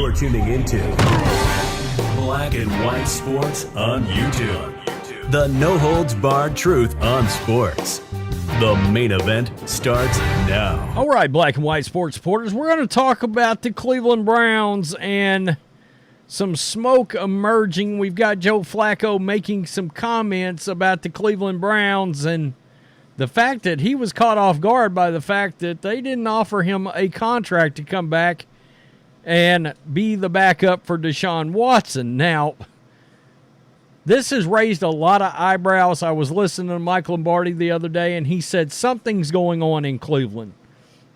You're tuning into Black and White Sports on YouTube. The no-holds-barred truth on sports. The main event starts now. All right, Black and White Sports supporters, we're going to talk about the Cleveland Browns and some smoke emerging. We've got Joe Flacco making some comments about the Cleveland Browns and the fact that he was caught off guard by the fact that they didn't offer him a contract to come back and be the backup for Deshaun Watson. Now, this has raised a lot of eyebrows. I was listening to Mike Lombardi the other day, and he said something's going on in Cleveland.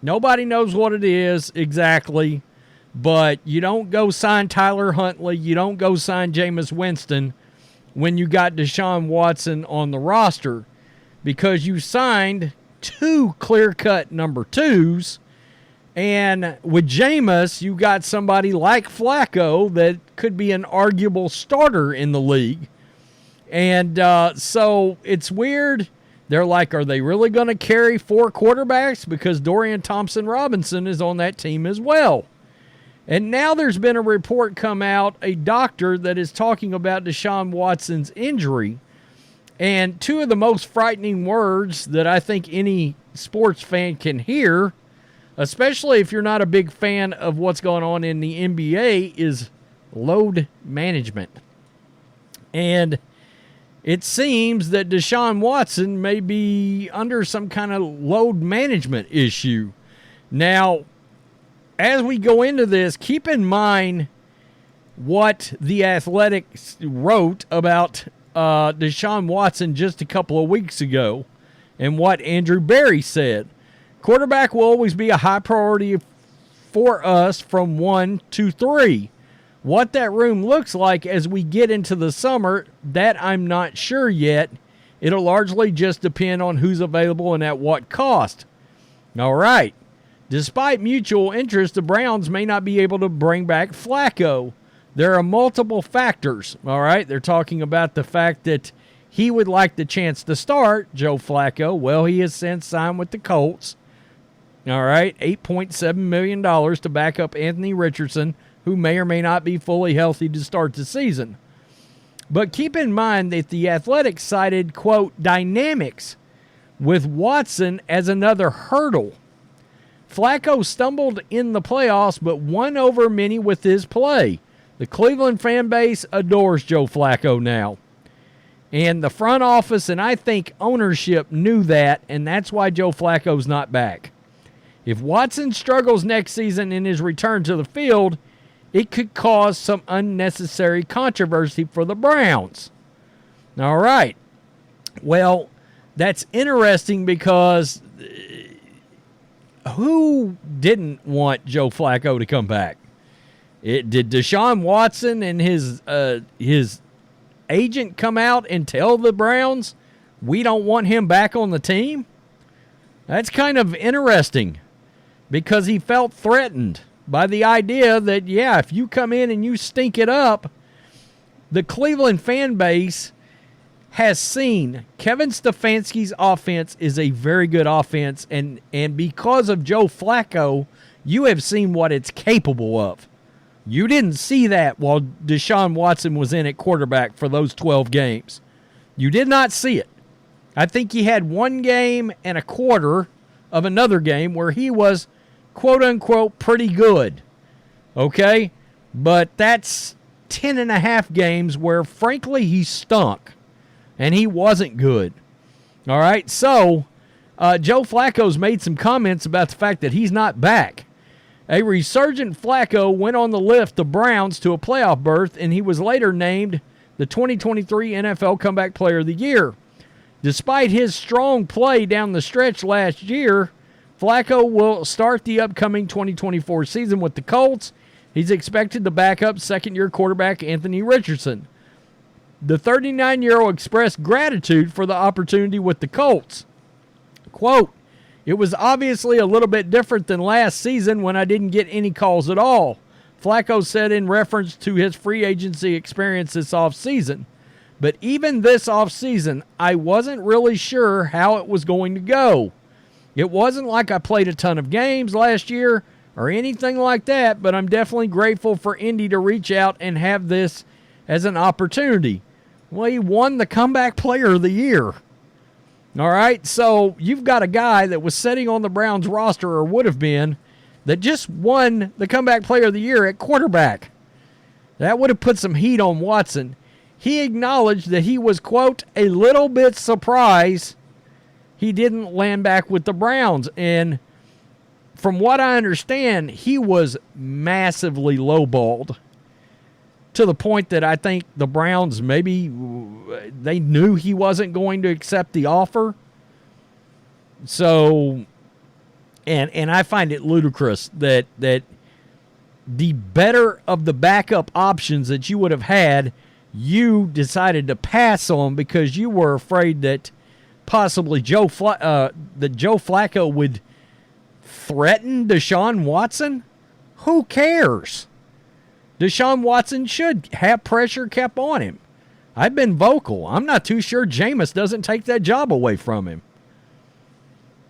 Nobody knows what it is exactly, but you don't go sign Tyler Huntley. You don't go sign Jameis Winston when you got Deshaun Watson on the roster because you signed two clear-cut number twos. And with Jameis, you got somebody like Flacco that could be an arguable starter in the league. And so it's weird. They're like, are they really going to carry four quarterbacks? Because Dorian Thompson-Robinson is on that team as well. And now there's been a report come out, a doctor that is talking about Deshaun Watson's injury. And two of the most frightening words that I think any sports fan can hear, especially if you're not a big fan of what's going on in the NBA, is load management. And it seems that Deshaun Watson may be under some kind of load management issue. Now, as we go into this, keep in mind what The Athletic wrote about Deshaun Watson just a couple of weeks ago and what Andrew Berry said. Quarterback will always be a high priority for us from 1 to 3. What that room looks like as we get into the summer, that I'm not sure yet. It'll largely just depend on who's available and at what cost. All right. Despite mutual interest, the Browns may not be able to bring back Flacco. There are multiple factors. All right. They're talking about the fact that he would like the chance to start, Joe Flacco. Well, he has since signed with the Colts. All right, $8.7 million to back up Anthony Richardson, who may or may not be fully healthy to start the season. But keep in mind that The Athletic cited, quote, dynamics with Watson as another hurdle. Flacco stumbled in the playoffs, but won over many with his play. The Cleveland fan base adores Joe Flacco now. And the front office and I think ownership knew that, and that's why Joe Flacco's not back. If Watson struggles next season in his return to the field, it could cause some unnecessary controversy for the Browns. All right. Well, that's interesting because who didn't want Joe Flacco to come back? Did Deshaun Watson and his agent come out and tell the Browns, we don't want him back on the team? That's kind of interesting. Because he felt threatened by the idea that, yeah, if you come in and you stink it up, the Cleveland fan base has seen Kevin Stefanski's offense is a very good offense, and because of Joe Flacco, you have seen what it's capable of. You didn't see that while Deshaun Watson was in at quarterback for those 12 games. You did not see it. I think he had one game and a quarter of another game where he was quote-unquote pretty good, okay? But that's 10 and a half games where, frankly, he stunk, and he wasn't good. All right, so Joe Flacco's made some comments about the fact that he's not back. A resurgent Flacco went on the lift the Browns to a playoff berth, and he was later named the 2023 NFL Comeback Player of the Year. Despite his strong play down the stretch last year, Flacco will start the upcoming 2024 season with the Colts. He's expected to back up second-year quarterback Anthony Richardson. The 39-year-old expressed gratitude for the opportunity with the Colts. Quote, it was obviously a little bit different than last season when I didn't get any calls at all, Flacco said in reference to his free agency experience this offseason. But even this offseason, I wasn't really sure how it was going to go. It wasn't like I played a ton of games last year. or anything like that, but I'm definitely grateful for Indy to reach out and have this as an opportunity. Well, he won the Comeback Player of the Year. All right, so you've got a guy that was sitting on the Browns roster, or would have been, that just won the Comeback Player of the Year at quarterback. That would have put some heat on Watson. He acknowledged that he was, quote, a little bit surprised he didn't land back with the Browns. And from what I understand, he was massively lowballed to the point that I think the Browns, maybe they knew he wasn't going to accept the offer. So, and I find it ludicrous that the better of the backup options that you would have had, you decided to pass on because you were afraid that possibly Joe Flacco would threaten Deshaun Watson. Who cares? Deshaun Watson should have pressure kept on him. I've been vocal. I'm not too sure Jameis doesn't take that job away from him.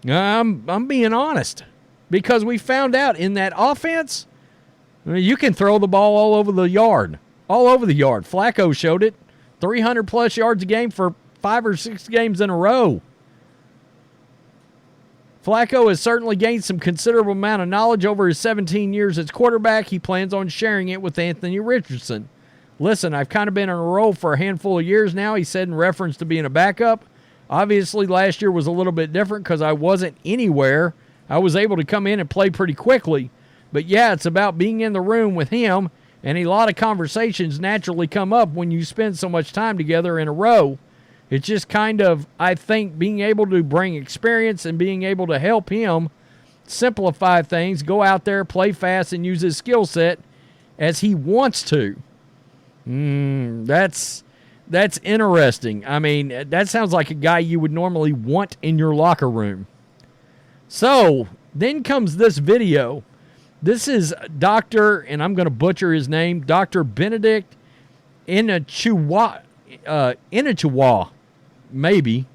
I'm being honest, because we found out in that offense, you can throw the ball all over the yard. All over the yard. Flacco showed it. 300-plus yards a game for 5 or 6 games in a row. Flacco has certainly gained some considerable amount of knowledge over his 17 years as quarterback. He plans on sharing it with Anthony Richardson. Listen, I've kind of been on a roll for a handful of years now, he said in reference to being a backup. Obviously, last year was a little bit different because I wasn't anywhere. I was able to come in and play pretty quickly. But yeah, it's about being in the room with him, and a lot of conversations naturally come up when you spend so much time together in a row. It's just kind of, I think, being able to bring experience and being able to help him simplify things, go out there, play fast, and use his skill set as he wants to. That's interesting. I mean, that sounds like a guy you would normally want in your locker room. So, then comes this video. This is Dr., and I'm going to butcher his name, Dr. Benedict Inachuwa, maybe.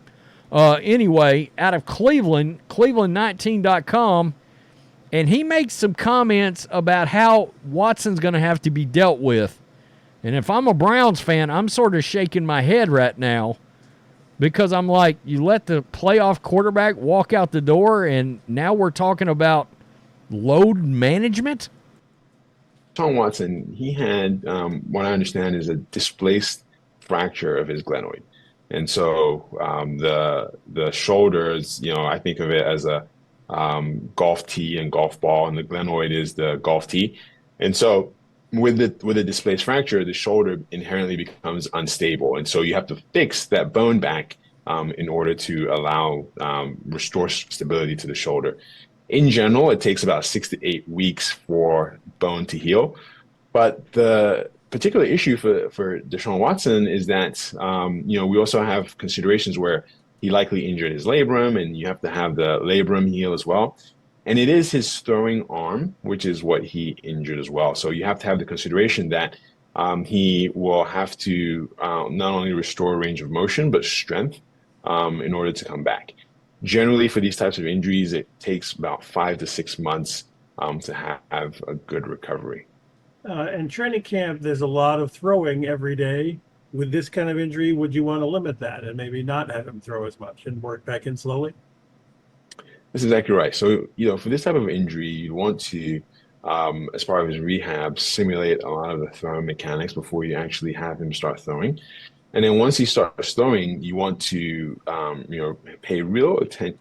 Anyway, out of Cleveland, Cleveland19.com, and he makes some comments about how Watson's going to have to be dealt with. And if I'm a Browns fan, I'm sort of shaking my head right now because I'm like, you let the playoff quarterback walk out the door, and now we're talking about load management? Deshaun Watson, he had what I understand is a displaced fracture of his glenoid. And so the shoulders, I think of it as a golf tee and golf ball, and the glenoid is the golf tee. And so with a displaced fracture, the shoulder inherently becomes unstable. And so you have to fix that bone back in order to allow restore stability to the shoulder. In general, it takes about 6 to 8 weeks for bone to heal. But the particular issue for Deshaun Watson is that, we also have considerations where he likely injured his labrum, and you have to have the labrum heal as well. And it is his throwing arm, which is what he injured as well. So you have to have the consideration that he will have to not only restore range of motion, but strength in order to come back. Generally, for these types of injuries, it takes about 5 to 6 months to have a good recovery. And training camp, there's a lot of throwing every day. With this kind of injury, would you want to limit that and maybe not have him throw as much and work back in slowly? That's exactly right. So, for this type of injury, you'd want to, as part of his rehab, simulate a lot of the throwing mechanics before you actually have him start throwing. And then once he starts throwing, you want to, pay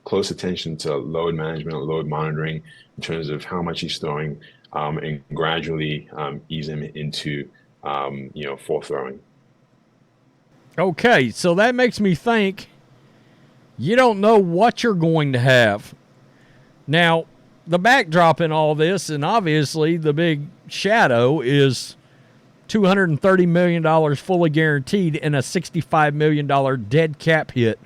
close attention to load management, load monitoring in terms of how much he's throwing, and gradually ease him into, full throwing. Okay, so that makes me think you don't know what you're going to have. Now, the backdrop in all this, and obviously the big shadow, is $230 million fully guaranteed and a $65 million dead cap hit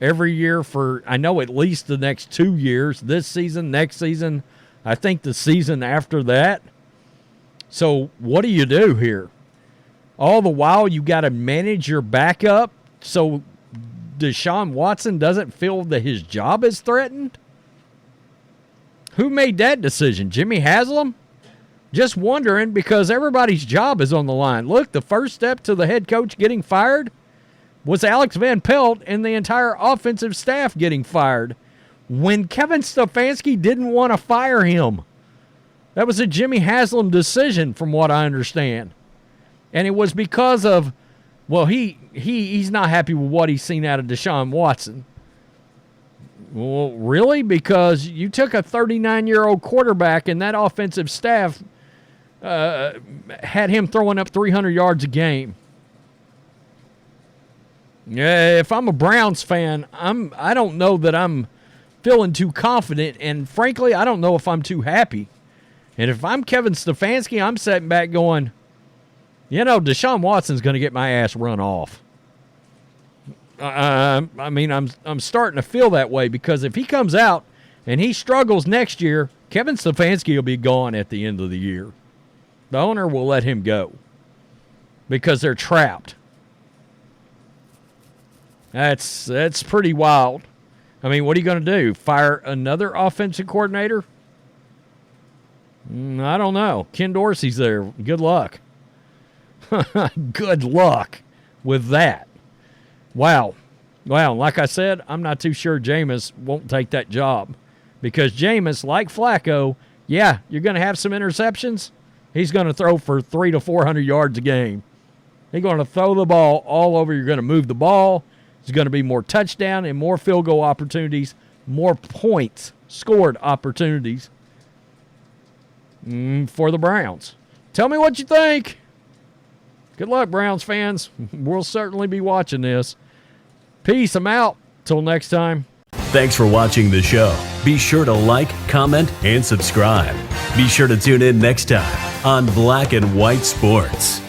every year for, I know, at least the next 2 years, this season, next season, I think the season after that. So what do you do here? All the while you got to manage your backup so Deshaun Watson doesn't feel that his job is threatened? Who made that decision? Jimmy Haslam? Just wondering, because everybody's job is on the line. Look, the first step to the head coach getting fired was Alex Van Pelt and the entire offensive staff getting fired when Kevin Stefanski didn't want to fire him. That was a Jimmy Haslam decision, from what I understand. And it was because of, well, he's not happy with what he's seen out of Deshaun Watson. Well, really? Because you took a 39-year-old quarterback and that offensive staff had him throwing up 300 yards a game. Yeah, if I'm a Browns fan, I don't know that I'm feeling too confident, and frankly, I don't know if I'm too happy. And if I'm Kevin Stefanski, I'm sitting back going, Deshaun Watson's going to get my ass run off. I'm starting to feel that way, because if he comes out and he struggles next year, Kevin Stefanski will be gone at the end of the year. The owner will let him go because they're trapped. That's pretty wild. I mean, what are you going to do? Fire another offensive coordinator? I don't know. Ken Dorsey's there. Good luck. Good luck with that. Wow. Like I said, I'm not too sure Jameis won't take that job, because Jameis, like Flacco, yeah, you're going to have some interceptions. He's going to throw for 300 to 400 yards a game. He's going to throw the ball all over. You're going to move the ball. There's going to be more touchdown and more field goal opportunities, more points scored opportunities for the Browns. Tell me what you think. Good luck, Browns fans. We'll certainly be watching this. Peace. I'm out. Till next time. Thanks for watching the show. Be sure to like, comment, and subscribe. Be sure to tune in next time on Black and White Sports.